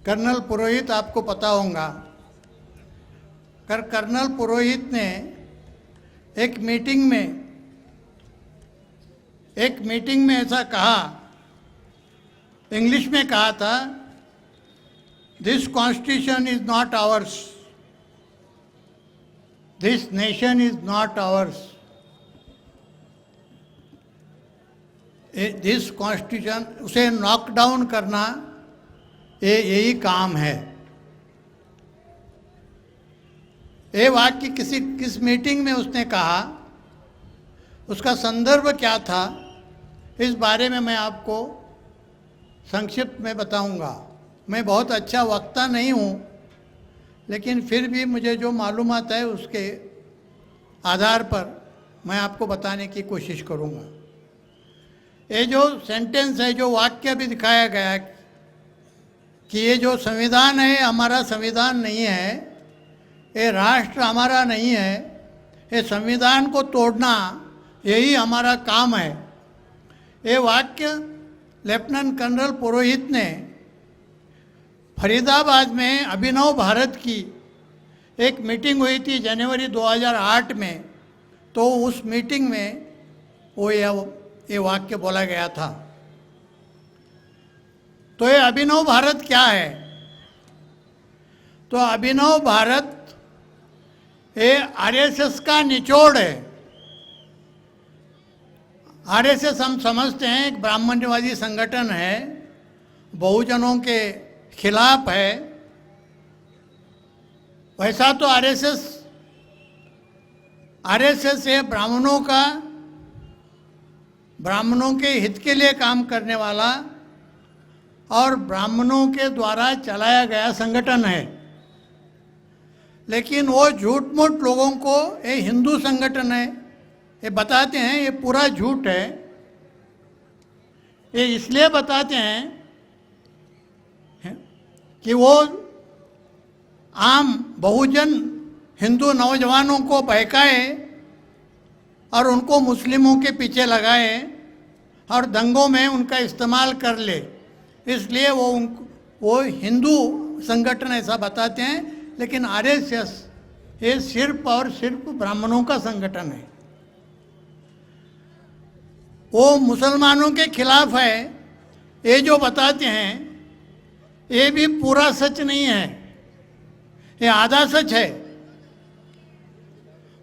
Colonel पुरोहित आपको पता होगा। कर्नल पुरोहित ने एक मीटिंग में ऐसा कहा, इंग्लिश में कहा था, this constitution is not hours, this nation is not hours, this constitution, उसे नॉकडाउन करना यही काम है। ये वाक्य किस मीटिंग में उसने कहा, उसका संदर्भ क्या था, इस बारे में मैं आपको संक्षिप्त में बताऊंगा। मैं बहुत अच्छा वक्ता नहीं हूँ, लेकिन फिर भी मुझे जो मालूमात है उसके आधार पर मैं आपको बताने की कोशिश करूँगा। ये जो सेंटेंस है, जो वाक्य भी दिखाया गया है कि ये जो संविधान है हमारा संविधान नहीं है, ये राष्ट्र हमारा नहीं है, ये संविधान को तोड़ना यही हमारा काम है। ये वाक्य लेफ्टिनेंट कर्नल पुरोहित ने फरीदाबाद में अभिनव भारत की एक मीटिंग हुई थी जनवरी 2008 में, तो उस मीटिंग में वो ये वाक्य बोला गया था। तो ये अभिनव भारत क्या है? तो अभिनव भारत ये आरएसएस का निचोड़ है। आरएसएस हम समझते हैं एक ब्राह्मण्यवादी संगठन है, बहुजनों के खिलाफ है। वैसा तो आरएसएस है ब्राह्मणों के हित के लिए काम करने वाला और ब्राह्मणों के द्वारा चलाया गया संगठन है। लेकिन वो झूठ मूठ लोगों को ये हिंदू संगठन है ये बताते हैं, ये पूरा झूठ है। ये इसलिए बताते हैं कि वो आम बहुजन हिंदू नौजवानों को बहकाए और उनको मुस्लिमों के पीछे लगाए और दंगों में उनका इस्तेमाल कर ले, इसलिए वो हिंदू संगठन ऐसा बताते हैं। लेकिन आरएसएस ये सिर्फ और सिर्फ ब्राह्मणों का संगठन है। वो मुसलमानों के खिलाफ है, ये जो बताते हैं ये भी पूरा सच नहीं है, ये आधा सच है।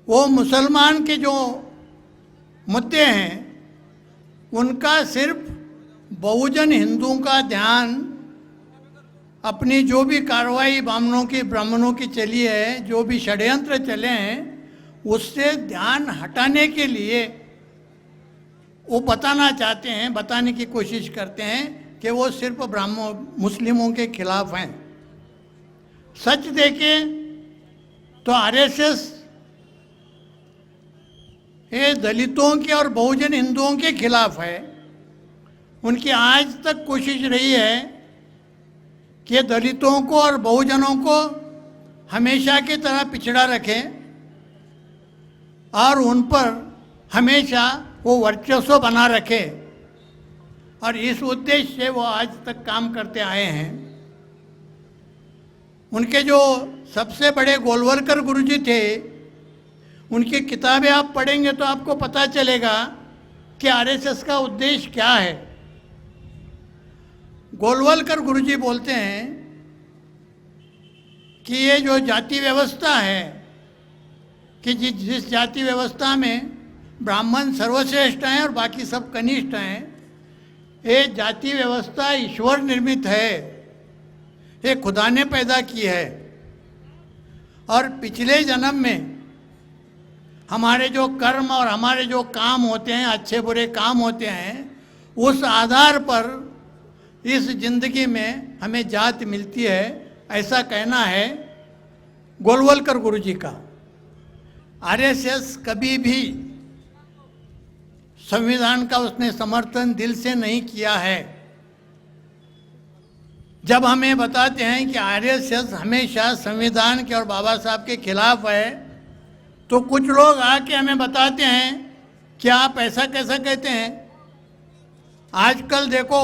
वो मुसलमान के जो मुद्दे हैं उनका सिर्फ बहुजन हिंदुओं का ध्यान, अपनी जो भी कार्रवाई ब्राह्मणों की चली है, जो भी षड्यंत्र चले हैं, उससे ध्यान हटाने के लिए वो बताना चाहते हैं, बताने की कोशिश करते हैं कि वो सिर्फ मुस्लिमों के खिलाफ हैं। सच देखें तो आरएसएस ये दलितों के और बहुजन हिंदुओं के खिलाफ है। उनकी आज तक कोशिश रही है कि दलितों को और बहुजनों को हमेशा की तरह पिछड़ा रखें और उन पर हमेशा वो वर्चस्व बना रखे, और इस उद्देश्य से वो आज तक काम करते आए हैं। उनके जो सबसे बड़े गोलवलकर गुरुजी थे, उनकी किताबें आप पढ़ेंगे तो आपको पता चलेगा कि आरएसएस का उद्देश्य क्या है। गोलवलकर गुरुजी बोलते हैं कि ये जो जाति व्यवस्था है, कि जिस जाति व्यवस्था में ब्राह्मण सर्वश्रेष्ठ हैं और बाकी सब कनिष्ठ हैं, ये जाति व्यवस्था ईश्वर निर्मित है, ये खुदा ने पैदा की है। और पिछले जन्म में हमारे जो कर्म और हमारे जो काम होते हैं, अच्छे बुरे काम होते हैं, उस आधार पर इस जिंदगी में हमें जात मिलती है, ऐसा कहना है गोलवलकर गुरुजी का। आरएसएस कभी भी संविधान का उसने समर्थन दिल से नहीं किया है। जब हमें बताते हैं कि आरएसएस हमेशा संविधान के और बाबा साहब के खिलाफ है, तो कुछ लोग आके हमें बताते हैं कि आप ऐसा कैसा कहते हैं। आजकल देखो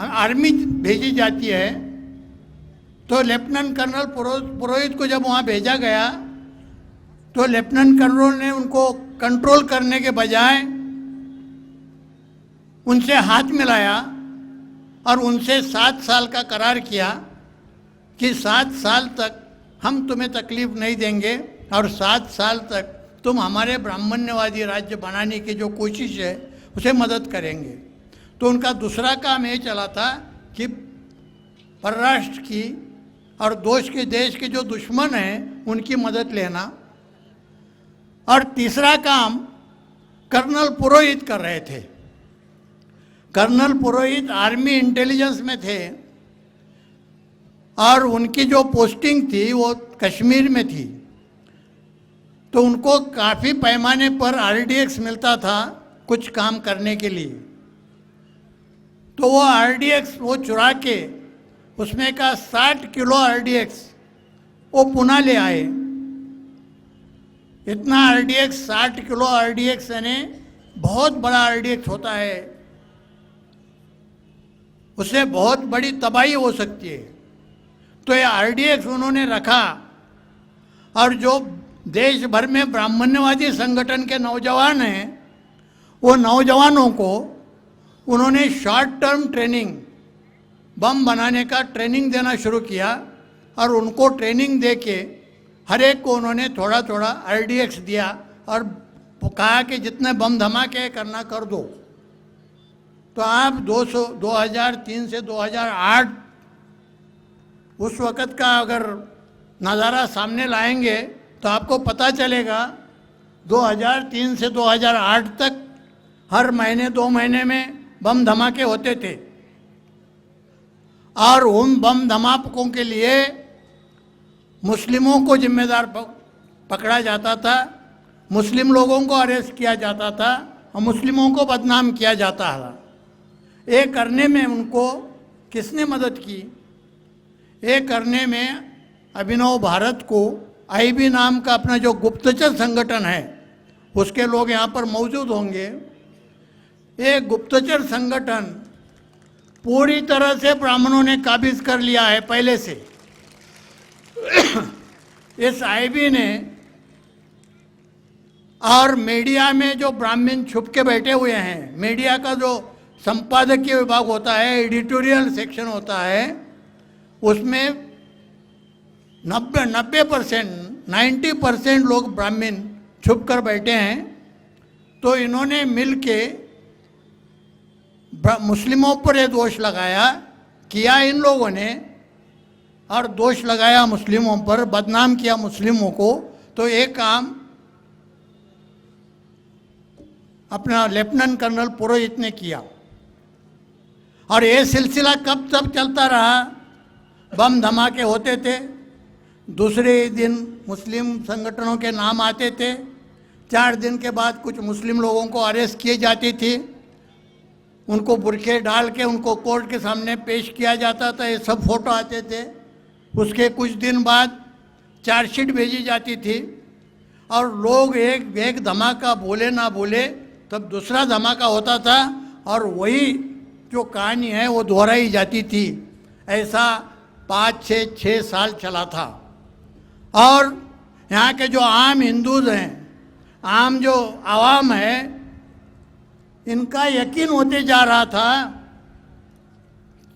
आर्मी भेजी जाती है, तो लेफ्टिनेंट कर्नल पुरोहित को जब वहाँ भेजा गया तो लेफ्टिनेंट कर्नल ने उनको कंट्रोल करने के बजाय उनसे हाथ मिलाया और उनसे 7 साल का करार किया कि 7 साल तक हम तुम्हें तकलीफ नहीं देंगे और 7 साल तक तुम हमारे ब्राह्मण्यवादी राज्य बनाने की जो कोशिश है उसे मदद करेंगे। तो उनका दूसरा काम ये चला था कि परराष्ट्र की और देश के जो दुश्मन हैं उनकी मदद लेना। और तीसरा काम कर्नल पुरोहित कर रहे थे। कर्नल पुरोहित आर्मी इंटेलिजेंस में थे और उनकी जो पोस्टिंग थी वो कश्मीर में थी, तो उनको काफ़ी पैमाने पर आरडीएक्स मिलता था कुछ काम करने के लिए। तो वो आरडीएक्स वो चुरा के उसमें का 60 किलो आरडीएक्स वो पुणे ले आए। इतना आरडीएक्स 60 किलो आरडीएक्स यानी बहुत बड़ा आरडीएक्स होता है, उससे बहुत बड़ी तबाही हो सकती है। तो ये आरडीएक्स उन्होंने रखा और जो देश भर में ब्राह्मण्यवादी संगठन के नौजवान हैं वो नौजवानों को उन्होंने शॉर्ट टर्म ट्रेनिंग बम बनाने का ट्रेनिंग देना शुरू किया और उनको ट्रेनिंग दे के हर एक को उन्होंने थोड़ा थोड़ा आरडीएक्स दिया और कहा कि जितने बम धमाके करना कर दो। तो आप 2003 से 2008 उस वक़्त का अगर नज़ारा सामने लाएंगे तो आपको पता चलेगा 2003 से 2008 तक हर महीने 2 महीने में बम धमाके होते थे और उन बम धमाकों के लिए मुस्लिमों को जिम्मेदार पकड़ा जाता था, मुस्लिम लोगों को अरेस्ट किया जाता था और मुस्लिमों को बदनाम किया जाता था। ये करने में उनको किसने मदद की? ये करने में अभिनव भारत को आईबी नाम का अपना जो गुप्तचर संगठन है उसके लोग यहाँ पर मौजूद होंगे। ये गुप्तचर संगठन पूरी तरह से ब्राह्मणों ने काबिज कर लिया है पहले से। इस आईबी ने और मीडिया में जो ब्राह्मण छुप के बैठे हुए हैं, मीडिया का जो संपादकीय विभाग होता है, एडिटोरियल सेक्शन होता है, उसमें 90% लोग ब्राह्मण छुप कर बैठे हैं। तो इन्होंने मिल के मुस्लिमों पर ये दोष लगाया, किया इन लोगों ने, और दोष लगाया मुस्लिमों पर, बदनाम किया मुस्लिमों को। तो ये काम अपना लेफ्टिनेंट कर्नल पुरोहित ने किया और ये सिलसिला कब तक चलता रहा? बम धमाके होते थे, दूसरे दिन मुस्लिम संगठनों के नाम आते थे, 4 दिन के बाद कुछ मुस्लिम लोगों को अरेस्ट किए जाते थे, उनको बुरखे डाल के उनको कोर्ट के सामने पेश किया जाता था, ये सब फोटो आते थे। उसके कुछ दिन बाद चार्जशीट भेजी जाती थी और लोग एक धमाका बोले ना बोले तब दूसरा धमाका होता था और वही जो कहानी है वो दोहराई जाती थी। ऐसा 5-6 साल चला था। और यहाँ के जो आम हिंदूज हैं, आम जो आवाम है, इनका यकीन होते जा रहा था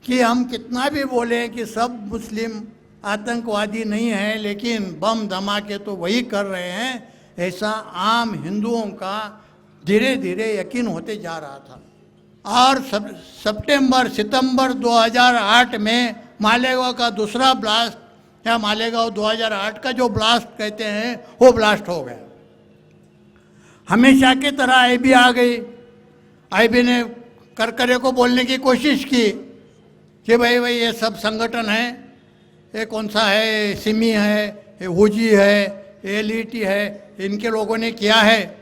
कि हम कितना भी बोलें कि सब मुस्लिम आतंकवादी नहीं हैं, लेकिन बम धमाके तो वही कर रहे हैं, ऐसा आम हिंदुओं का धीरे धीरे यकीन होते जा रहा था। और सितंबर 2008 में मालेगांव का दूसरा ब्लास्ट या मालेगांव 2008 का जो ब्लास्ट कहते हैं वो ब्लास्ट हो गया। हमेशा की तरह आईबी आ गई। आईबी ने करकरे को बोलने की कोशिश की कि भाई ये सब संगठन है, ये कौन सा है, सिमी है, ये हुजी है, ये लीटी है, इनके लोगों ने किया है,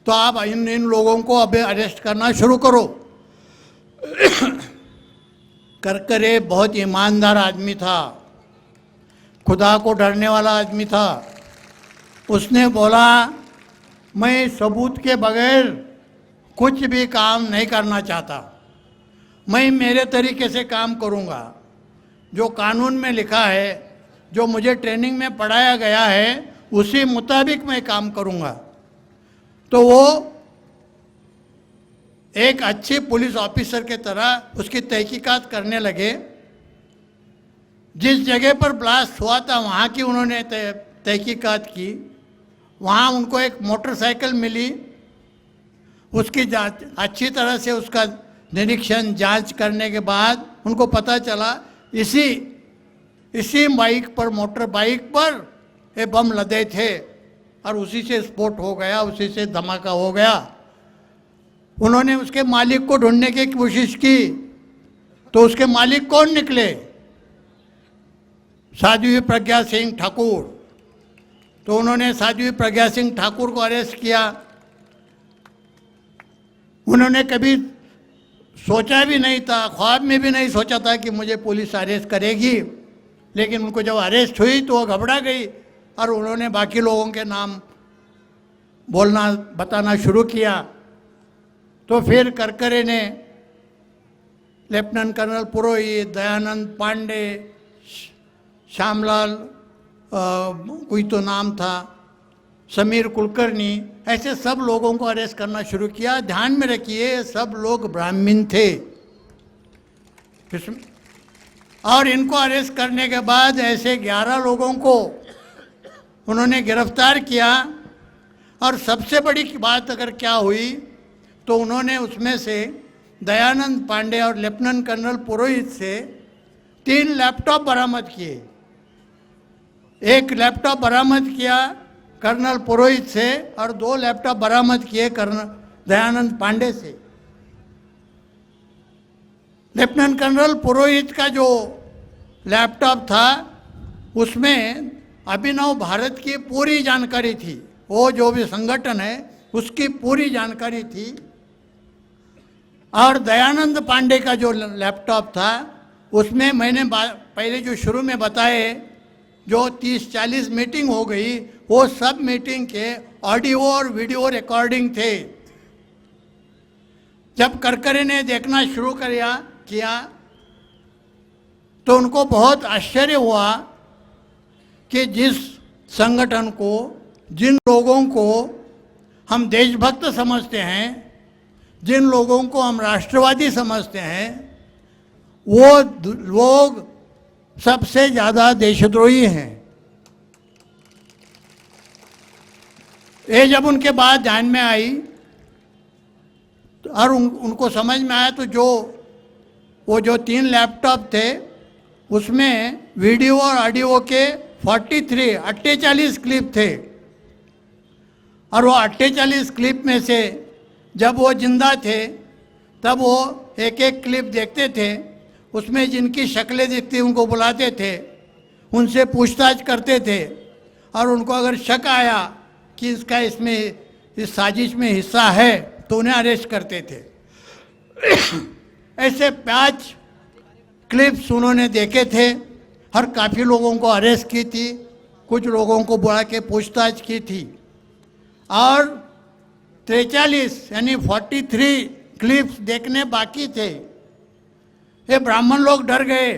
तो आप इन लोगों को अभी अरेस्ट करना शुरू करो। करकरे बहुत ईमानदार आदमी था, खुदा को डरने वाला आदमी था। उसने बोला मैं सबूत के बगैर कुछ भी काम नहीं करना चाहता। मैं मेरे तरीके से काम करूँगा, जो कानून में लिखा है, जो मुझे ट्रेनिंग में पढ़ाया गया है, उसी मुताबिक मैं काम करूँगा। तो वो एक अच्छे पुलिस ऑफिसर के तरह उसकी तहकीकात करने लगे। जिस जगह पर ब्लास्ट हुआ था वहाँ की उन्होंने तहकीकात की। वहाँ उनको एक मोटरसाइकिल मिली, उसकी जांच अच्छी तरह से उसका निरीक्षण जांच करने के बाद उनको पता चला इसी बाइक पर, मोटर बाइक पर ये बम लदे थे और उसी से स्फोट हो गया, उसी से धमाका हो गया। उन्होंने उसके मालिक को ढूंढने की कोशिश की तो उसके मालिक कौन निकले? साध्वी प्रज्ञा सिंह ठाकुर। तो उन्होंने साध्वी प्रज्ञा सिंह ठाकुर को अरेस्ट किया। उन्होंने कभी सोचा भी नहीं था, ख्वाब में भी नहीं सोचा था कि मुझे पुलिस अरेस्ट करेगी, लेकिन उनको जब अरेस्ट हुई तो वो घबरा गई और उन्होंने बाकी लोगों के नाम बोलना बताना शुरू किया। तो फिर करकरे ने लेफ्टिनेंट कर्नल पुरोहित, दयानंद पांडे, श्यामलाल कोई तो नाम था, समीर कुलकर्णी, ऐसे सब लोगों को अरेस्ट करना शुरू किया। ध्यान में रखिए सब लोग ब्राह्मण थे। और इनको अरेस्ट करने के बाद ऐसे 11 लोगों को उन्होंने गिरफ्तार किया। और सबसे बड़ी बात अगर क्या हुई तो उन्होंने उसमें से दयानंद पांडे और लेफ्टिनेंट कर्नल पुरोहित से 3 लैपटॉप बरामद किए। एक लैपटॉप बरामद किया कर्नल पुरोहित से और 2 लैपटॉप बरामद किए कर्नल दयानंद पांडे से। लेफ्टिनेंट कर्नल पुरोहित का जो लैपटॉप था उसमें अभिनव भारत की पूरी जानकारी थी। वो जो भी संगठन है उसकी पूरी जानकारी थी। और दयानंद पांडे का जो लैपटॉप था उसमें मैंने पहले जो शुरू में बताए जो 30-40 मीटिंग हो गई, वो सब मीटिंग के ऑडियो और वीडियो रिकॉर्डिंग थे। जब करकरे ने देखना शुरू किया तो उनको बहुत आश्चर्य हुआ कि जिस संगठन को, जिन लोगों को हम देशभक्त समझते हैं, जिन लोगों को हम राष्ट्रवादी समझते हैं, वो लोग सबसे ज़्यादा देशद्रोही हैं। ये जब उनके बाद ध्यान में आई और उनको समझ में आया तो वो जो 3 लैपटॉप थे उसमें वीडियो और ऑडियो के 48 क्लिप थे। और वो 48 क्लिप में से जब वो जिंदा थे तब वो एक एक क्लिप देखते थे, उसमें जिनकी शक्लें दिखती उनको बुलाते थे, उनसे पूछताछ करते थे और उनको अगर शक आया कि इसका इसमें इस साजिश में हिस्सा है तो उन्हें अरेस्ट करते थे। ऐसे 5 क्लिप्स उन्होंने देखे थे और काफ़ी लोगों को अरेस्ट की थी, कुछ लोगों को बुला के पूछताछ की थी। और 43 यानी 43 क्लिप्स देखने बाकी थे। ये ब्राह्मण लोग डर गए।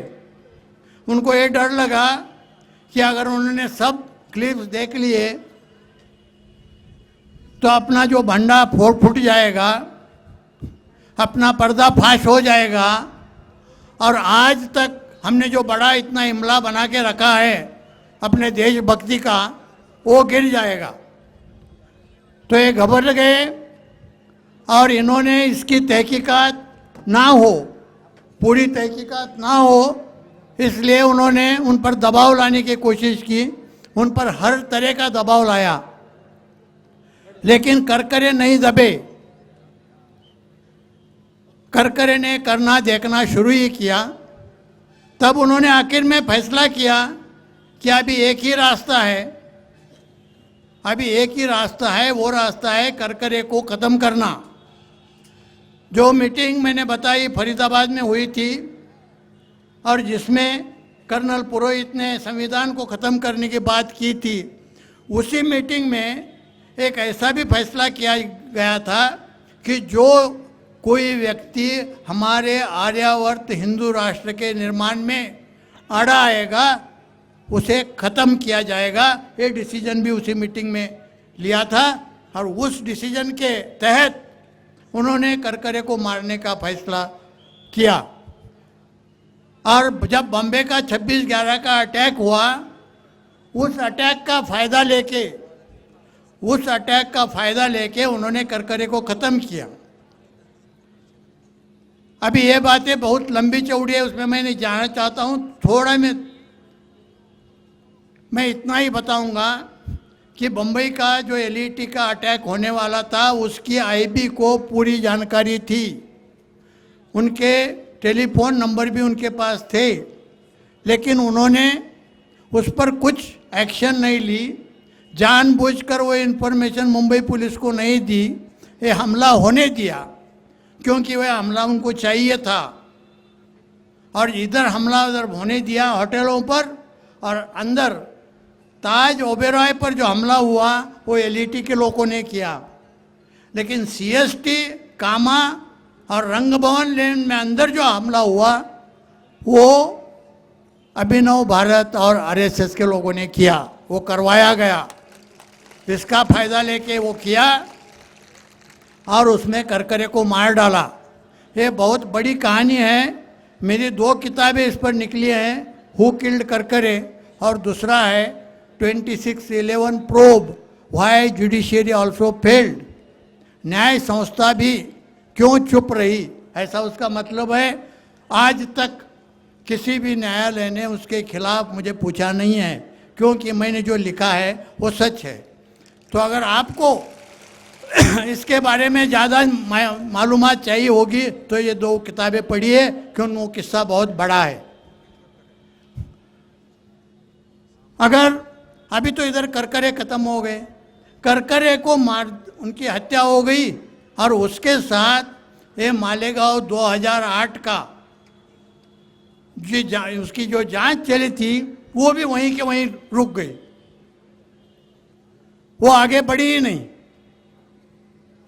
उनको ये डर लगा कि अगर उन्होंने सब क्लिप्स देख लिए तो अपना जो भंडा फूट जाएगा, अपना पर्दाफाश हो जाएगा और आज तक हमने जो बड़ा इतना इमला बना के रखा है अपने देशभक्ति का, वो गिर जाएगा। तो ये घबरा गए और इन्होंने इसकी तहकीकात ना हो, पूरी तहकीकात ना हो, इसलिए उन्होंने उन पर दबाव लाने की कोशिश की, उन पर हर तरह का दबाव लाया, लेकिन करकरे नहीं दबे। करकरे ने करना देखना शुरू ही किया। तब उन्होंने आखिर में फैसला किया कि अभी एक ही रास्ता है, अभी एक ही रास्ता है, वो रास्ता है करकरे को ख़त्म करना। जो मीटिंग मैंने बताई फरीदाबाद में हुई थी और जिसमें कर्नल पुरोहित ने संविधान को ख़त्म करने की बात की थी, उसी मीटिंग में एक ऐसा भी फैसला किया गया था कि जो कोई व्यक्ति हमारे आर्यावर्त हिंदू राष्ट्र के निर्माण में अड़ा आएगा उसे ख़त्म किया जाएगा। ये डिसीजन भी उसी मीटिंग में लिया था और उस डिसीजन के तहत उन्होंने करकरे को मारने का फैसला किया। और जब बॉम्बे का 26/11 का अटैक हुआ, उस अटैक का फ़ायदा लेके उन्होंने करकरे को ख़त्म किया। अभी ये बातें बहुत लंबी चौड़ी है, उसमें मैं नहीं जाना चाहता हूँ। थोड़ा मैं इतना ही बताऊंगा कि बम्बई का जो एलईटी का अटैक होने वाला था उसकी आईबी को पूरी जानकारी थी, उनके टेलीफोन नंबर भी उनके पास थे, लेकिन उन्होंने उस पर कुछ एक्शन नहीं ली। जानबूझकर वो इन्फॉर्मेशन मुंबई पुलिस को नहीं दी, ये हमला होने दिया क्योंकि वह हमला उनको चाहिए था। और इधर हमला उधर होने दिया होटलों पर, और अंदर ताज ओबेरॉय पर जो हमला हुआ वो एलईटी के लोगों ने किया। लेकिन सीएसटी, कामा और रंगभवन लेन में अंदर जो हमला हुआ वो अभिनव भारत और आरएसएस के लोगों ने किया, वो करवाया गया। इसका फायदा लेके वो किया और उसमें करकरे को मार डाला। ये बहुत बड़ी कहानी है। मेरी 2 किताबें इस पर निकली हैं, हु किल्ड करकरे और दूसरा है 2611 probe why judiciary also failed, न्याय संस्था भी क्यों चुप रही। ऐसा उसका मतलब है। आज तक किसी भी न्यायालय ने उसके खिलाफ मुझे पूछा नहीं है, क्योंकि मैंने जो लिखा है वो सच है। तो अगर आपको इसके बारे में ज़्यादा मालूमात चाहिए होगी तो ये 2 किताबें पढ़िए, क्योंकि वो किस्सा बहुत बड़ा है। अगर अभी तो इधर करकरे ख़त्म हो गए, करकरे को उनकी हत्या हो गई और उसके साथ ये मालेगांव 2008 का उसकी जो जांच चली थी वो भी वहीं के वहीं रुक गई, वो आगे बढ़ी ही नहीं।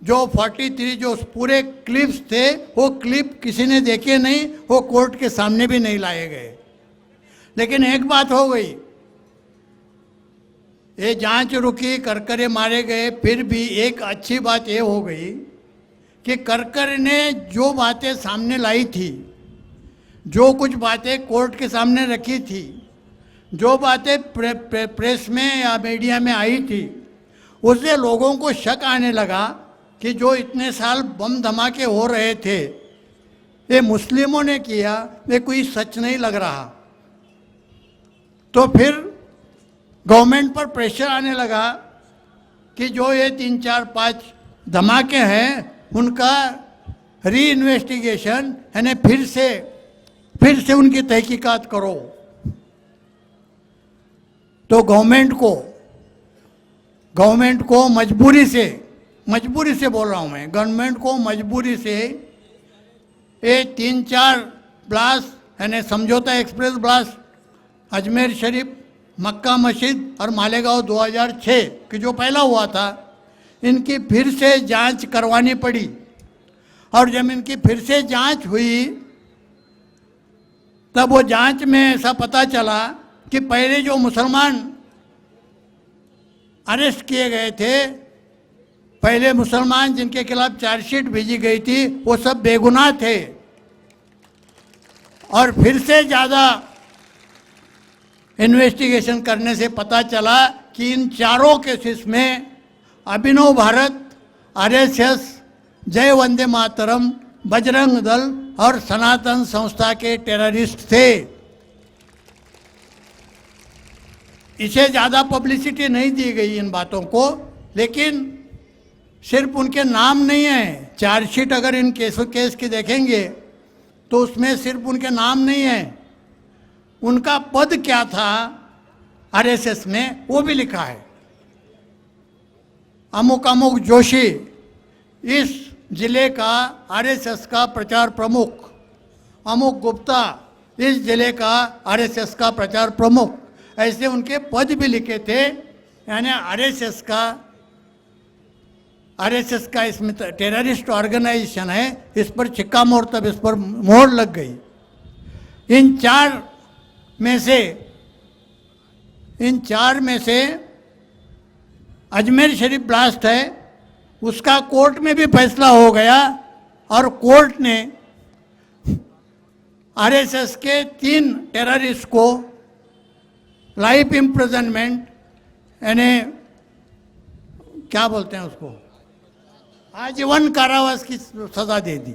जो 43 जो पूरे क्लिप्स थे वो क्लिप किसी ने देखे नहीं, वो कोर्ट के सामने भी नहीं लाए गए। लेकिन एक बात हो गई, ये जांच रुकी, करकरे मारे गए, फिर भी एक अच्छी बात ये हो गई कि करकरे ने जो बातें सामने लाई थी, जो कुछ बातें कोर्ट के सामने रखी थी, जो बातें प्रेस में या मीडिया में आई थी, उससे लोगों को शक आने लगा कि जो इतने साल बम धमाके हो रहे थे ये मुस्लिमों ने किया, ये कोई सच नहीं लग रहा। तो फिर गवर्नमेंट पर प्रेशर आने लगा कि जो ये 3, 4, 5 धमाके हैं उनका री इन्वेस्टिगेशन, यानी फिर से उनकी तहकीकात करो। तो गवर्नमेंट को मजबूरी से बोल रहा हूँ मैं, गवर्नमेंट को मजबूरी से ये 3-4 ब्लास्ट, यानी समझौता एक्सप्रेस ब्लास्ट, अजमेर शरीफ, मक्का मस्जिद और मालेगांव 2006 की जो पहला हुआ था, इनकी फिर से जांच करवानी पड़ी। और जब इनकी फिर से जांच हुई तब वो जांच में ऐसा पता चला कि पहले जो मुसलमान अरेस्ट किए गए थे, पहले मुसलमान जिनके खिलाफ चार्जशीट भेजी गई थी, वो सब बेगुनाह थे। और फिर से ज़्यादा इन्वेस्टिगेशन करने से पता चला कि इन चारों केसेस में अभिनव भारत, आरएसएस, जय वंदे मातरम, बजरंग दल और सनातन संस्था के टेररिस्ट थे। इसे ज़्यादा पब्लिसिटी नहीं दी गई इन बातों को, लेकिन सिर्फ उनके नाम नहीं है। चार्जशीट अगर इन केस की देखेंगे तो उसमें सिर्फ उनके नाम नहीं है, उनका पद क्या था आरएसएस में वो भी लिखा है। अमुक अमुक जोशी इस जिले का आरएसएस का प्रचार प्रमुख, अमुक गुप्ता इस जिले का आरएसएस का प्रचार प्रमुख, ऐसे उनके पद भी लिखे थे। यानी आरएसएस का आरएसएस का इसमें टेररिस्ट ऑर्गेनाइजेशन है, इस पर शिक्कामोर्तब, इस पर मोहर लग गई। इन चार में से अजमेर शरीफ ब्लास्ट है, उसका कोर्ट में भी फैसला हो गया और कोर्ट ने आरएसएस के 3 टेररिस्ट को लाइफ इम्प्रिजनमेंट, यानी क्या बोलते हैं उसको, आजीवन कारावास की सजा दे दी।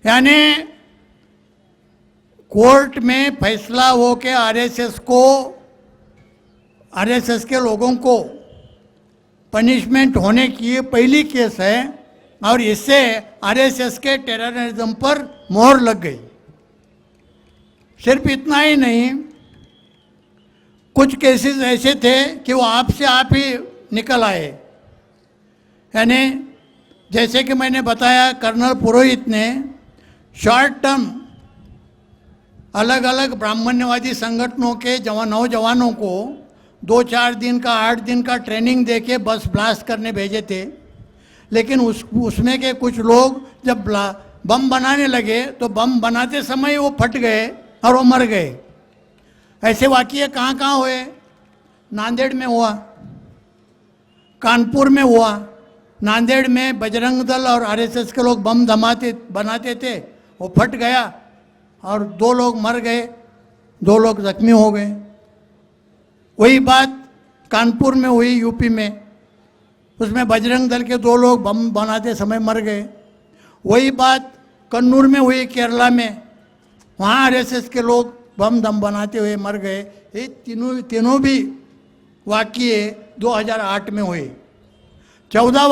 यानी कोर्ट में फैसला हो के आरएसएस के लोगों को पनिशमेंट होने की ये पहली केस है और इससे आरएसएस के टेररिज्म पर मोहर लग गई। सिर्फ इतना ही नहीं, कुछ केसेस ऐसे थे कि वो आप ही निकल आए। यानी जैसे कि मैंने बताया, कर्नल पुरोहित ने शॉर्ट टर्म अलग अलग ब्राह्मण्यवादी संगठनों के नौजवानों को 2-4 दिन का 8 दिन का ट्रेनिंग देके बस ब्लास्ट करने भेजे थे। लेकिन उसमें के कुछ लोग जब बम बनाने लगे तो बम बनाते समय वो फट गए और वो मर गए। ऐसे वाक़ये कहाँ कहाँ हुए? नांदेड़ में हुआ, कानपुर में हुआ। नांदेड़ में बजरंग दल और आरएसएस के लोग बम बनाते थे, वो फट गया और 2 लोग मर गए, 2 लोग जख्मी हो गए। वही बात कानपुर में हुई, यूपी में, उसमें बजरंग दल के 2 लोग बम बनाते समय मर गए। वही बात कन्नूर में हुई, केरला में, वहाँ आरएसएस के लोग बम बनाते हुए मर गए। ये तीनों भी वाक़ये 2008 में हुए। चौथा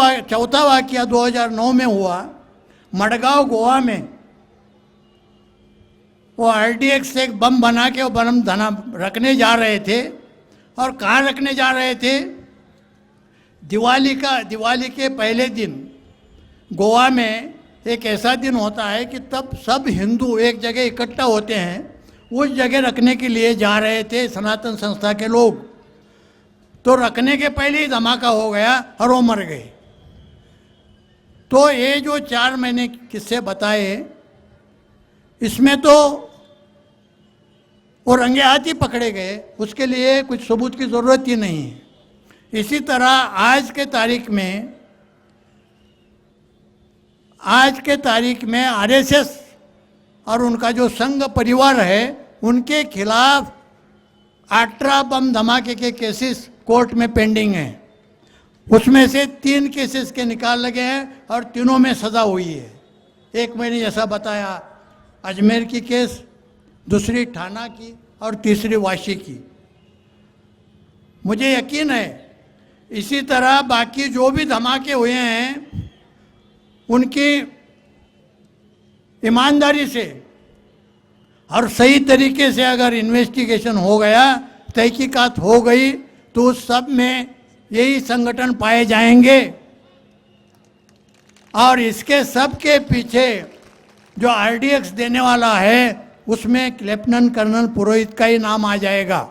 वाक़या 2009 में हुआ, मडगांव गोवा में। वो आरडीएक्स से एक बम बना के वो बम रखने जा रहे थे। और कहाँ रखने जा रहे थे? दिवाली के पहले दिन गोवा में एक ऐसा दिन होता है कि तब सब हिंदू एक जगह इकट्ठा होते हैं। उस जगह रखने के लिए जा रहे थे सनातन संस्था के लोग, तो रखने के पहले ही धमाका हो गया और वो मर गए। तो ये जो 4 मैंने किस्से बताए, इसमें तो वो रंगे हाथ ही पकड़े गए, उसके लिए कुछ सबूत की ज़रूरत ही नहीं है। इसी तरह आज के तारीख में आरएसएस और उनका जो संघ परिवार है, उनके खिलाफ 18 बम धमाके के केसेस कोर्ट में पेंडिंग हैं। उसमें से 3 केसेस के निकाल लगे हैं और तीनों में सज़ा हुई है। एक मैंने जैसा बताया अजमेर की केस, दूसरी ठाणा की और तीसरी वाशी की। मुझे यकीन है इसी तरह बाकी जो भी धमाके हुए हैं, उनकी ईमानदारी से और सही तरीके से अगर इन्वेस्टिगेशन हो गया, तहकीकात हो गई, तो उस सब में यही संगठन पाए जाएंगे। और इसके सब के पीछे जो आरडीएक्स देने वाला है, उसमें लेफ्टिनेंट कर्नल पुरोहित का ही नाम आ जाएगा।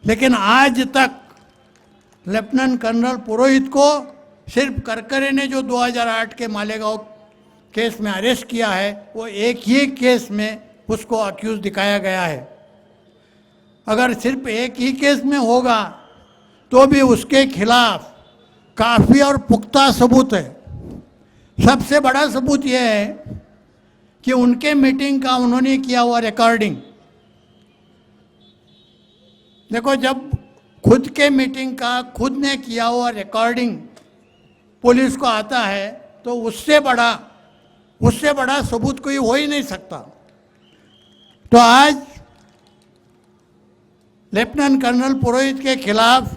लेकिन आज तक लेफ्टिनेंट कर्नल पुरोहित को सिर्फ करकरे ने जो 2008 के मालेगांव केस में अरेस्ट किया है, वो एक ही केस में उसको अक्यूज दिखाया गया है। अगर सिर्फ एक ही केस में होगा तो भी उसके खिलाफ काफ़ी और पुख्ता सबूत है। सबसे बड़ा सबूत यह है कि उनके मीटिंग का उन्होंने किया हुआ रिकॉर्डिंग। देखो, जब खुद के मीटिंग का खुद ने किया हुआ रिकॉर्डिंग पुलिस को आता है, तो उससे बड़ा सबूत कोई हो ही नहीं सकता। तो आज लेफ्टिनेंट कर्नल पुरोहित के खिलाफ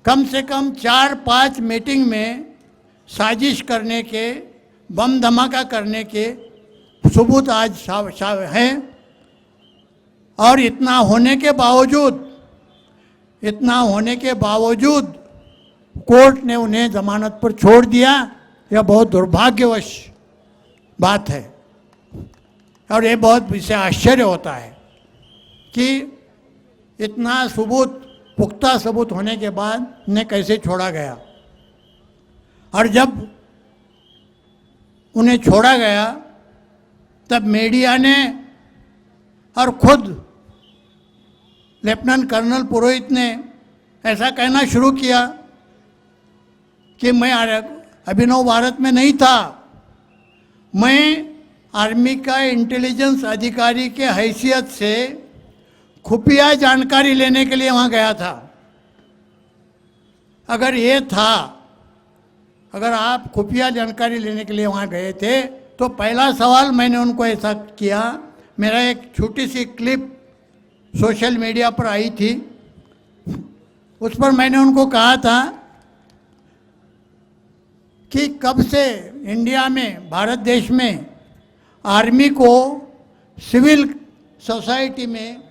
कम से कम 4-5 मीटिंग में साजिश करने के, बम धमाका करने के सबूत आज हैं। और इतना होने के बावजूद कोर्ट ने उन्हें जमानत पर छोड़ दिया। यह बहुत दुर्भाग्यवश बात है और ये बहुत इससे आश्चर्य होता है कि इतना सबूत, पुख्ता सबूत होने के बाद उन्हें कैसे छोड़ा गया। और जब उन्हें छोड़ा गया तब मीडिया ने और खुद लेफ्टिनेंट कर्नल पुरोहित ने ऐसा कहना शुरू किया कि मैं अभिनव भारत में नहीं था, मैं आर्मी का इंटेलिजेंस अधिकारी के हैसियत से खुफिया जानकारी लेने के लिए वहाँ गया था। अगर ये था, अगर आप खुफिया जानकारी लेने के लिए वहाँ गए थे, तो पहला सवाल मैंने उनको ऐसा किया, मेरा एक छोटी सी क्लिप सोशल मीडिया पर आई थी, उस पर मैंने उनको कहा था कि कब से इंडिया में, भारत देश में आर्मी को सिविल सोसाइटी में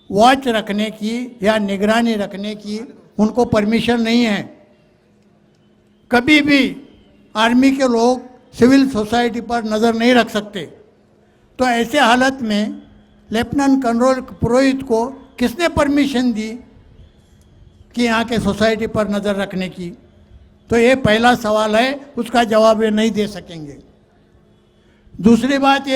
वॉच रखने की या निगरानी रखने की उनको परमिशन नहीं है। कभी भी आर्मी के लोग सिविल सोसाइटी पर नज़र नहीं रख सकते। तो ऐसे हालत में लेफ्टिनेंट कर्नल पुरोहित को किसने परमिशन दी कि यहाँ के सोसाइटी पर नज़र रखने की? तो ये पहला सवाल है, उसका जवाब ये नहीं दे सकेंगे। दूसरी बात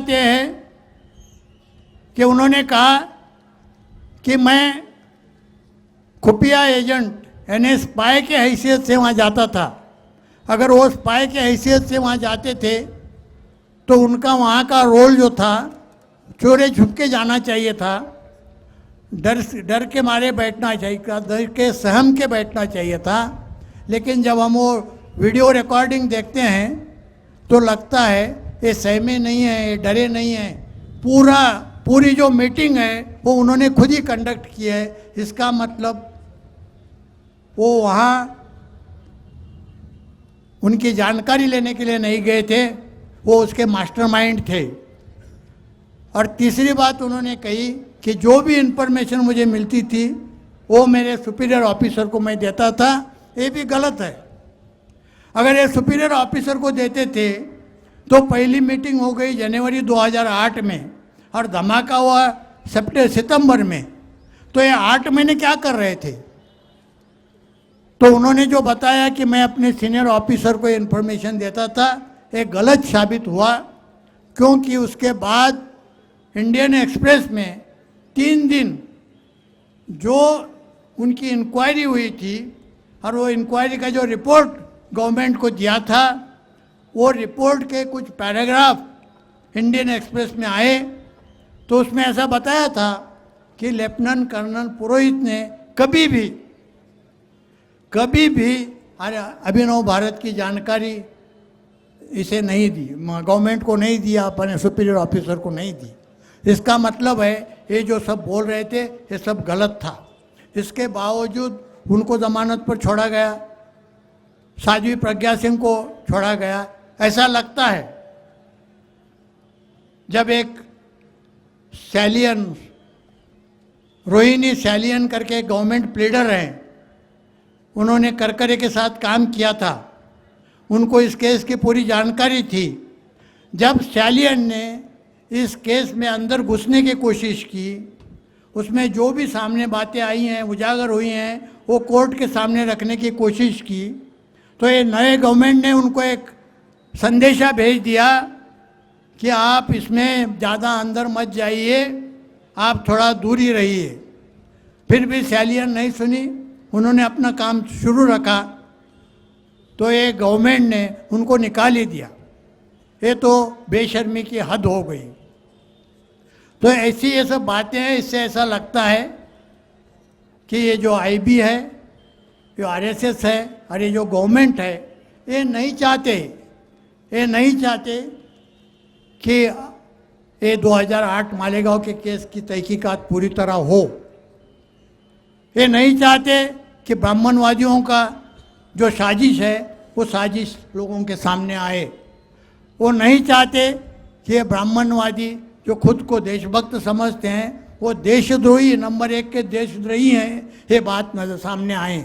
ये है, कि उन्होंने कहा कि मैं खुफिया एजेंट यानी स्पाई के हैसियत से वहाँ जाता था। अगर वो स्पाई के हैसियत से वहाँ जाते थे तो उनका वहाँ का रोल जो था चोरे छुप के जाना चाहिए था, डर के मारे बैठना चाहिए था, डर के सहम के बैठना चाहिए था। लेकिन जब हम वो वीडियो रिकॉर्डिंग देखते हैं तो लगता है ये सहमे नहीं है, ये डरे नहीं हैं। पूरी जो मीटिंग है वो उन्होंने खुद ही कंडक्ट की है। इसका मतलब वो वहाँ उनकी जानकारी लेने के लिए नहीं गए थे, वो उसके मास्टरमाइंड थे। और तीसरी बात उन्होंने कही कि जो भी इन्फॉर्मेशन मुझे मिलती थी वो मेरे सुपीरियर ऑफिसर को मैं देता था। ये भी गलत है। अगर ये सुपीरियर ऑफिसर को देते थे तो पहली मीटिंग हो गई जनवरी 2008 में और धमाका हुआ सितंबर में। तो ये 8 महीने क्या कर रहे थे? तो उन्होंने जो बताया कि मैं अपने सीनियर ऑफिसर को इन्फॉर्मेशन देता था, ये गलत साबित हुआ, क्योंकि उसके बाद इंडियन एक्सप्रेस में 3 दिन जो उनकी इंक्वायरी हुई थी और वो इंक्वायरी का जो रिपोर्ट गवर्नमेंट को दिया था, वो रिपोर्ट के कुछ पैराग्राफ इंडियन एक्सप्रेस में आए। तो उसमें ऐसा बताया था कि लेफ्टिनेंट कर्नल पुरोहित ने कभी भी अभिनव भारत की जानकारी इसे नहीं दी, गवर्नमेंट को नहीं दिया, अपने सुपीरियर ऑफिसर को नहीं दी। इसका मतलब है ये जो सब बोल रहे थे ये सब गलत था। इसके बावजूद उनको ज़मानत पर छोड़ा गया, साध्वी प्रज्ञा सिंह को छोड़ा गया। ऐसा लगता है जब एक सैलियन, रोहिणी सैलियन करके गवर्नमेंट प्लीडर हैं, उन्होंने करकरे के साथ काम किया था, उनको इस केस की पूरी जानकारी थी। जब सैलियन ने इस केस में अंदर घुसने की कोशिश की, उसमें जो भी सामने बातें आई हैं, उजागर हुई हैं, वो कोर्ट के सामने रखने की कोशिश की, तो ये नए गवर्नमेंट ने उनको एक संदेशा भेज दिया कि आप इसमें ज़्यादा अंदर मत जाइए, आप थोड़ा दूर ही रहिए। फिर भी सैलियन नहीं सुनी, उन्होंने अपना काम शुरू रखा, तो ये गवर्नमेंट ने उनको निकाल ही दिया। ये तो बेशर्मी की हद हो गई। तो ऐसी ये सब बातें हैं, इससे ऐसा लगता है कि ये जो आईबी है, जो आरएसएस है और ये जो गवर्नमेंट है, ये नहीं चाहते कि ये 2008 मालेगांव के केस की तहकीकात पूरी तरह हो। ये नहीं चाहते कि ब्राह्मणवादियों का जो साजिश है वो साजिश लोगों के सामने आए। वो नहीं चाहते कि ये ब्राह्मणवादी जो खुद को देशभक्त समझते हैं वो देशद्रोही, नंबर 1 के देशद्रोही हैं, ये बात नजर सामने आए।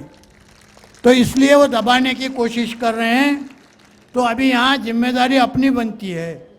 तो इसलिए वो दबाने की कोशिश कर रहे हैं। तो अभी यहाँ जिम्मेदारी अपनी बनती है